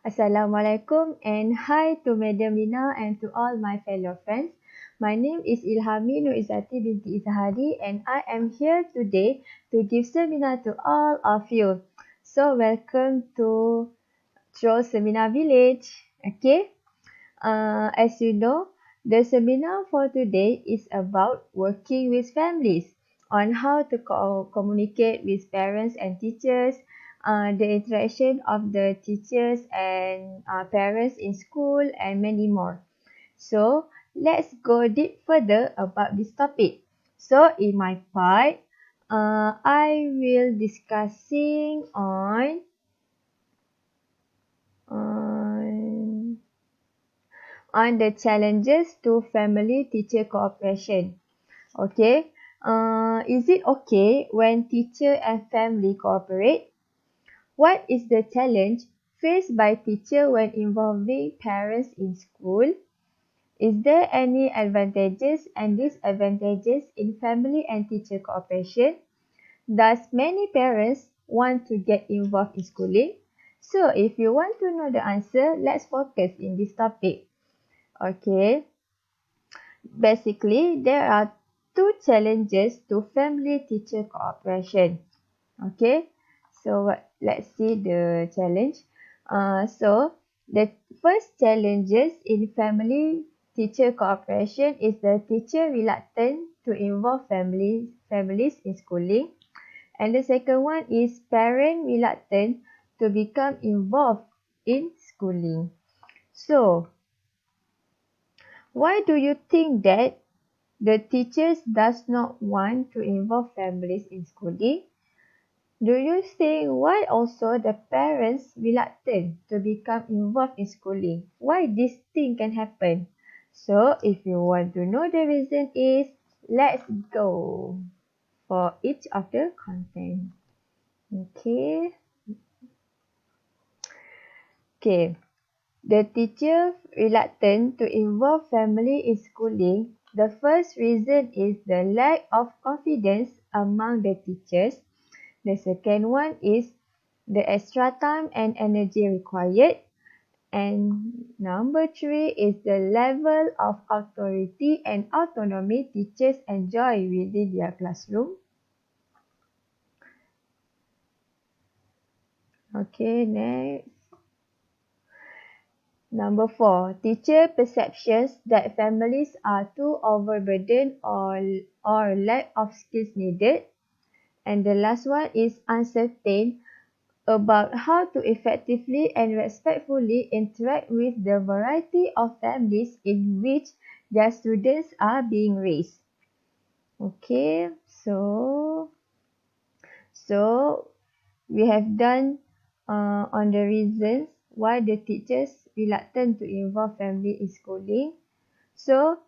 Assalamualaikum and hi to Madam Lina and to all my fellow friends. My name is Ilhami Nur Izzati binti Izhari and I am here today to give seminar to all of you. So welcome to Troll Seminar Village. Okay. As you know, the seminar for today is about working with families on how to communicate with parents and teachers, the interaction of the teachers and parents in school, and many more. So, let's go deep further about this topic. So, in my part, I will discussing on on the challenges to family-teacher cooperation. Okay, is it okay when teacher and family cooperate? What is the challenge faced by teacher when involving parents in school? Is there any advantages and disadvantages in family and teacher cooperation? Does many parents want to get involved in schooling? So if you want to know the answer, let's focus in this topic. Okay. Basically, there are two challenges to family-teacher cooperation. Okay, so let's see the challenge. So the first challenges in family-teacher cooperation is the teacher reluctant to involve families in schooling, and the second one is parent reluctant to become involved in schooling. So, why do you think that the teachers does not want to involve families in schooling? Do you think why also the parents reluctant to become involved in schooling? Why this thing can happen? So if you want to know the reason is, let's go for each of the content. Okay. Okay. The teacher reluctant to involve family in schooling. The first reason is the lack of confidence among the teachers. The second one is the extra time and energy required. And number three is the level of authority and autonomy teachers enjoy within their classroom. Okay, next. Number four, teacher perceptions that families are too overburdened or lack of skills needed. And the last one is uncertain about how to effectively and respectfully interact with the variety of families in which their students are being raised. Okay, so we have done on the reasons why the teachers reluctant to involve family in schooling. So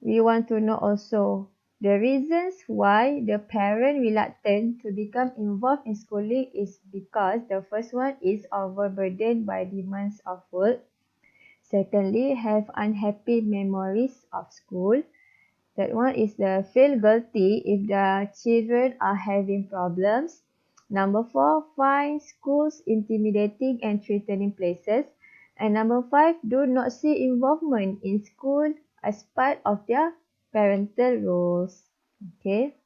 we want to know also the reasons why the parent reluctant to become involved in schooling is because the first one is overburdened by demands of work. Secondly, have unhappy memories of school. That one is the feel guilty if the children are having problems. Number four, find schools intimidating and threatening places. And number five, do not see involvement in school as part of their parental roles. Okay,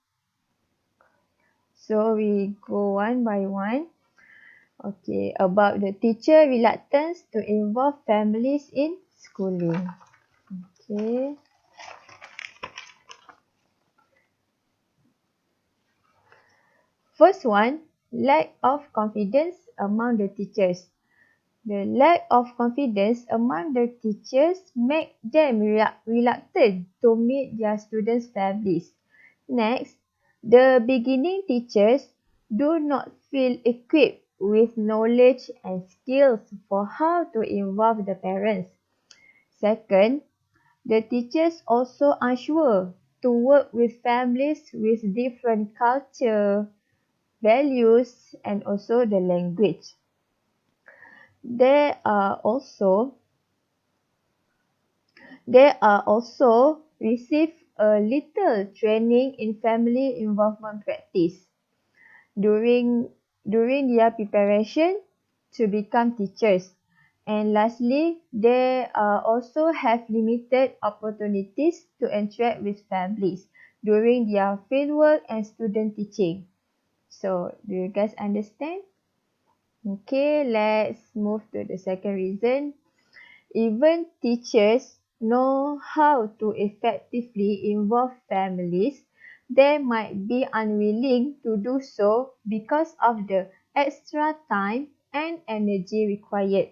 so we go one by one. Okay, about the teacher reluctance to involve families in schooling. Okay. First one, lack of confidence among the teachers. The lack of confidence among the teachers make them reluctant to meet their students' families. Next, the beginning teachers do not feel equipped with knowledge and skills for how to involve the parents. Second, the teachers also unsure to work with families with different culture, values, and also the language. There are also receive a little training in family involvement practice during their preparation to become teachers. And lastly, they also have limited opportunities to interact with families during their fieldwork and student teaching. So, do you guys understand? Okay, let's move to the second reason. Even teachers know how to effectively involve families, they might be unwilling to do so because of the extra time and energy required.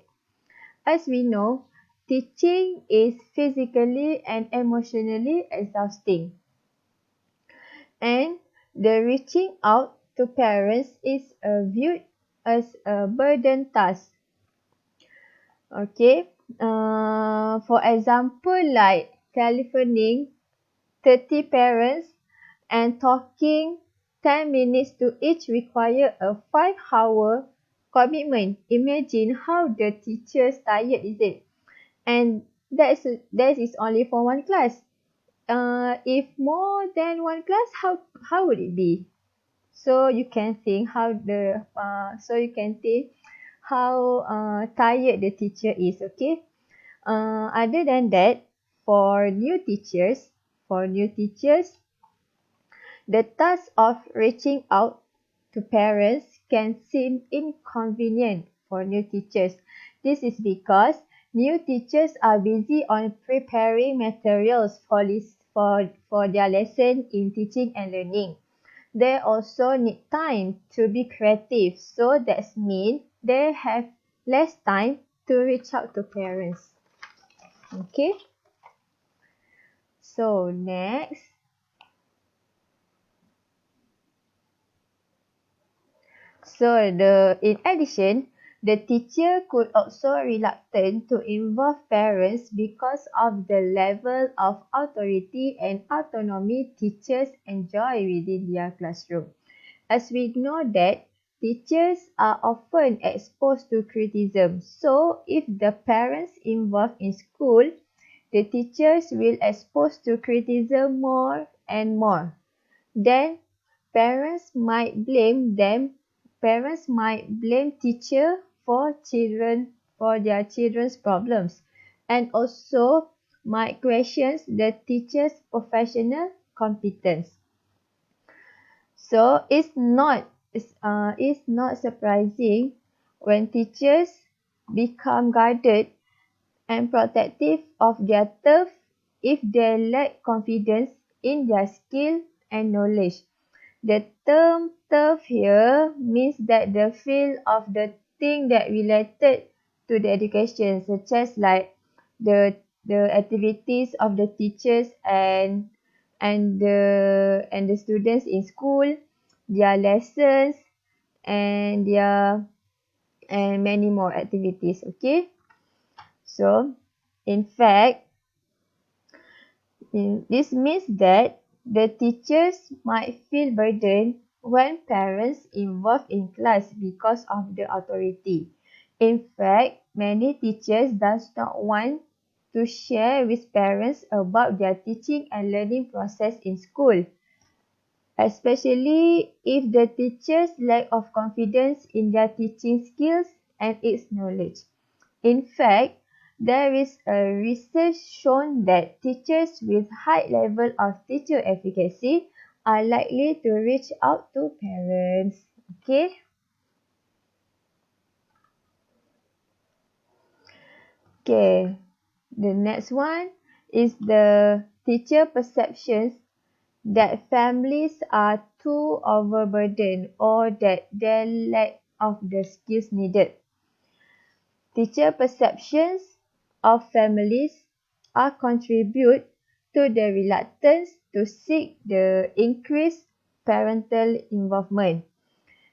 As we know, teaching is physically and emotionally exhausting, and the reaching out to parents is viewed as a burden task. Okay, for example, like telephoning 30 parents and talking 10 minutes to each require a 5-hour commitment. Imagine how the teacher's tired is it? And that is only for one class. If more than one class, how would it be? So you can think how tired the teacher is. Okay. Other than that, for new teachers, the task of reaching out to parents can seem inconvenient for new teachers. This is because new teachers are busy on preparing materials for their lesson in teaching and learning. They also need time to be creative, so that means they have less time to reach out to parents. Okay, so next. In addition, the teacher could also reluctant to involve parents because of the level of authority and autonomy teachers enjoy within their classroom. As we know that teachers are often exposed to criticism, so if the parents involved in school, the teachers will exposed to criticism more and more. Then parents might blame teacher for their children's problems, and also might question the teacher's professional competence. So it's not surprising when teachers become guarded and protective of their staff if they lack confidence in their skill and knowledge. The term turf here means that the field of the thing that related to the education, such as like the activities of the teachers and the students in school, their lessons and many more activities. Okay, so in fact, this means that the teachers might feel burdened when parents involved in class because of the authority. In fact, many teachers does not want to share with parents about their teaching and learning process in school, especially if the teachers lack of confidence in their teaching skills and its knowledge. In fact, there is a research shown that teachers with high level of teacher efficacy are likely to reach out to parents. Okay. Okay. The next one is the teacher perceptions that families are too overburdened or that they lack of the skills needed. Teacher perceptions of families are contribute to the reluctance to seek the increased parental involvement.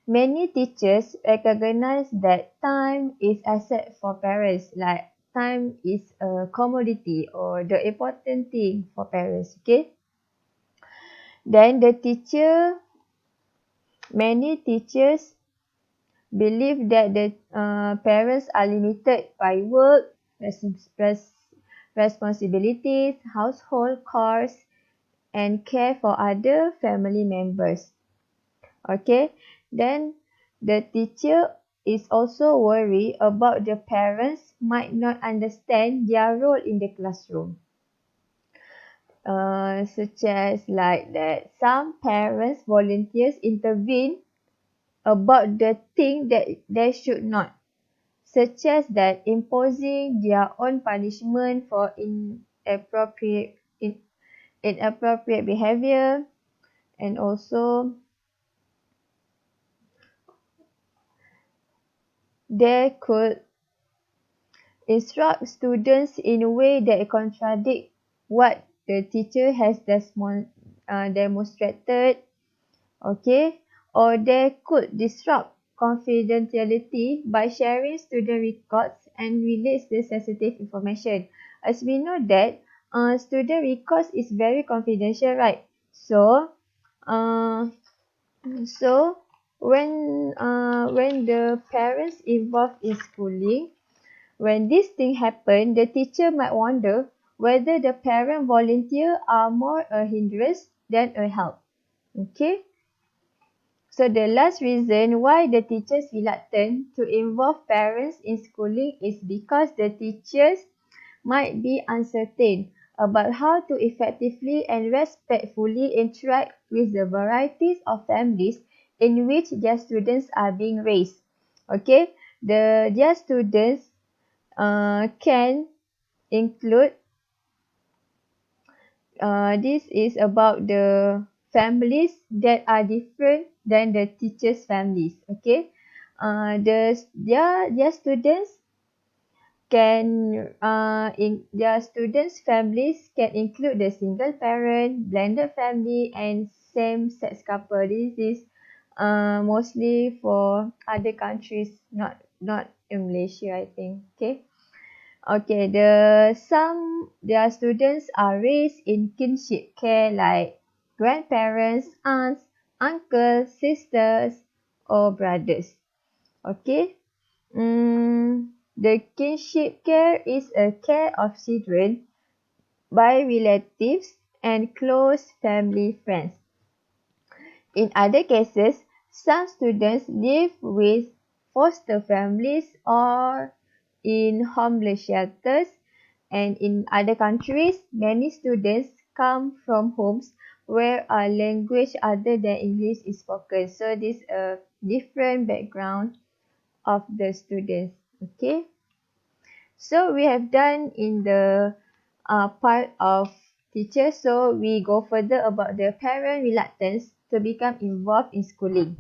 Many teachers recognize that time is asset for parents, like time is a commodity or the important thing for parents. Okay. Then many teachers believe that the parents are limited by work, responsibilities, household chores, and care for other family members. Okay, then the teacher is also worried about the parents might not understand their role in the classroom. Such as like that some parents volunteers intervene about the thing that they should not, such as that imposing their own punishment for inappropriate behavior, and also they could instruct students in a way that contradict what the teacher has demonstrated, okay, or they could disrupt confidentiality by sharing student records and release the sensitive information. As we know that student records is very confidential, right? Uh, so when the parents involved in schooling, when this thing happen, the teacher might wonder whether the parent volunteer are more a hindrance than a help. Okay. So the last reason why the teachers reluctant to involve parents in schooling is because the teachers might be uncertain about how to effectively and respectfully interact with the varieties of families in which their students are being raised. Okay, their students can include, this is about the families that are different than the teachers' families. Okay, their students can in their students' families can include the single parent, blended family, and same-sex couple. This is mostly for other countries, not in Malaysia, I think. Okay. Okay, their students are raised in kinship care like grandparents, aunts, uncles, sisters, or brothers. Okay. The kinship care is a care of children by relatives and close family friends. In other cases, some students live with foster families or in homeless shelters, and in other countries, many students come from homes where a language other than English is spoken. So this is a different background of the students. Okay. So we have done in the part of teachers. So we go further about the parent reluctance to become involved in schooling.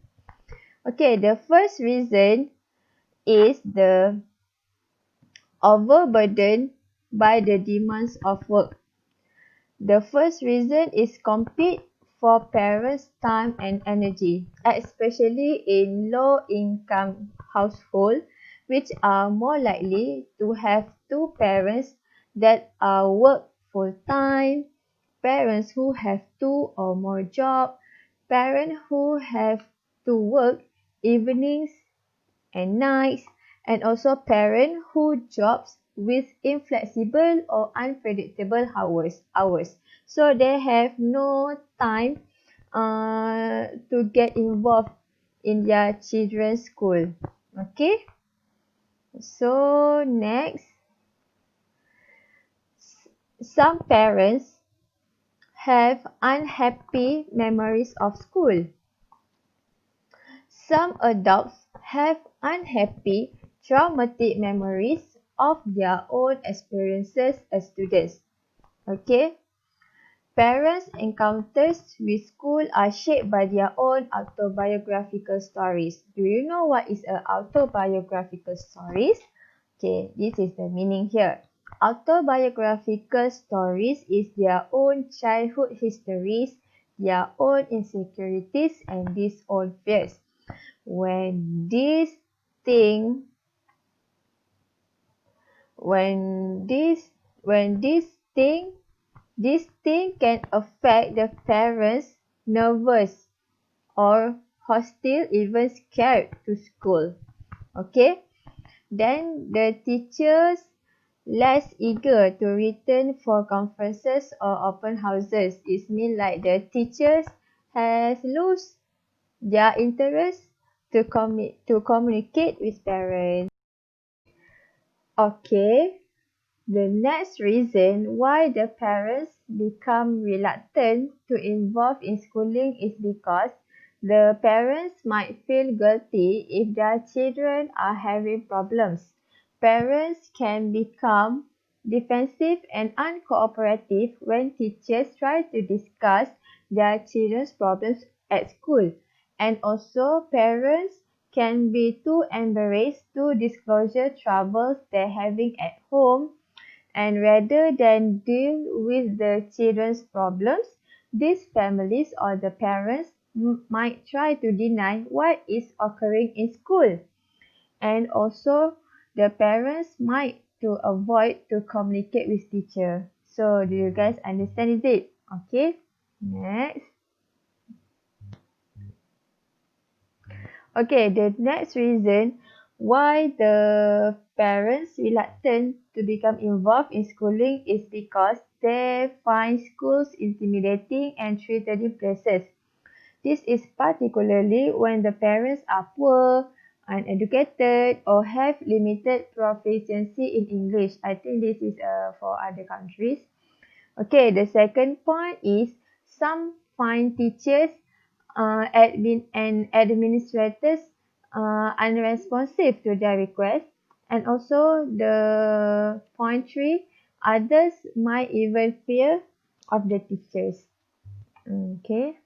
Okay, the first reason is the overburden by the demands of work. The first reason is compete for parents' time and energy, especially in low-income households, which are more likely to have two parents that are work full-time, parents who have two or more jobs, parents who have to work evenings and nights, and also parents who jobs with inflexible or unpredictable hours. So they have no time to get involved in their children's school. Okay. So next, some parents have unhappy memories of school. Some adults have unhappy, traumatic memories of their own experiences as students. Okay? Parents' encounters with school are shaped by their own autobiographical stories. Do you know what is an autobiographical stories? Okay, this is the meaning here. Autobiographical stories is their own childhood histories, their own insecurities, and these own fears. When this thing when this thing this thing can affect the parents nervous or hostile, even scared to school. Okay, then the teachers less eager to return for conferences or open houses. It means like the teachers has lost their interest to communicate with parents. Okay. The next reason why the parents become reluctant to involve in schooling is because the parents might feel guilty if their children are having problems. Parents can become defensive and uncooperative when teachers try to discuss their children's problems at school. And also, parents can be too embarrassed to disclose troubles they're having at home, and rather than deal with the children's problems, these families or the parents might try to deny what is occurring in school. And also, the parents might to avoid to communicate with teacher. So, do you guys understand, is it? Okay. Next. Okay, the next reason why the parents reluctant to become involved in schooling is because they find schools intimidating and threatening places. This is particularly when the parents are poor, uneducated, or have limited proficiency in English. I think this is for other countries. Okay, the second point is some find teachers and administrators unresponsive to their request. And also the point three, others might even fear of the teachers. Okay.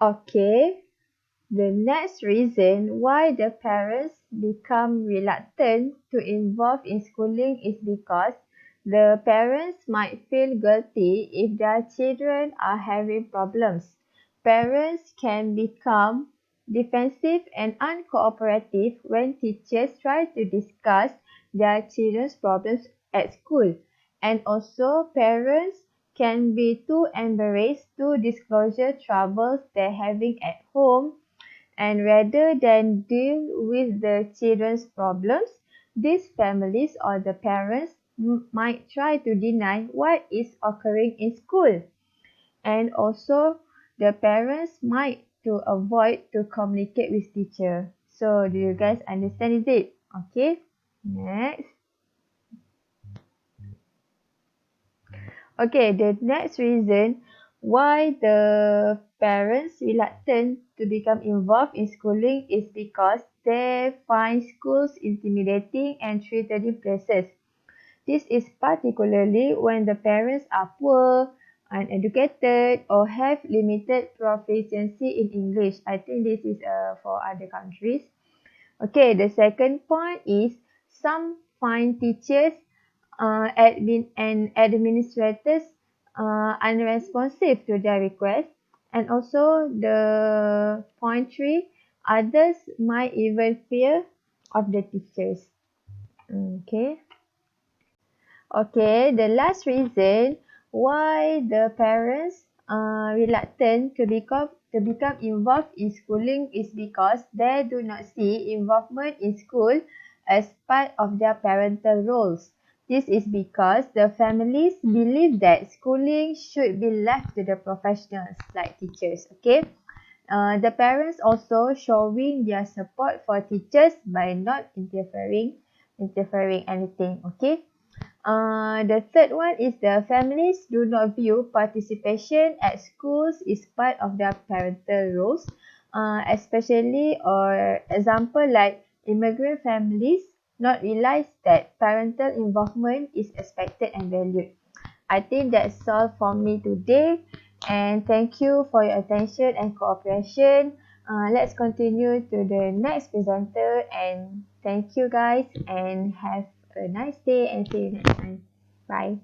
Okay. The next reason why the parents become reluctant to involve in schooling is because the parents might feel guilty if their children are having problems. Parents can become defensive and uncooperative when teachers try to discuss their children's problems at school. And also, parents can be too embarrassed to disclose troubles they're having at home, and rather than deal with the children's problems, these families or the parents might try to deny what is occurring in school. And also, the parents might to avoid to communicate with teacher. So, do you guys understand, is it? Okay. Next. Okay, the next reason why the parents reluctant to become involved in schooling is because they find schools intimidating and threatening places. This is particularly when the parents are poor, uneducated, or have limited proficiency in English. I think this is for other countries. Okay, the second point is some find teachers and administrators unresponsive to their request. And also the point three, others might even fear of the teachers. Okay. Okay, the last reason why the parents are reluctant to become involved in schooling is because they do not see involvement in school as part of their parental roles. This is because the families believe that schooling should be left to the professionals like teachers. Okay. The parents also showing their support for teachers by not interfering anything. Okay. The third one is the families do not view participation at schools is part of their parental roles, especially or example like immigrant families not realize that parental involvement is expected and valued. I think that's all from me today, and thank you for your attention and cooperation. Let's continue to the next presenter, and thank you guys and have a nice day and see you next time. Bye.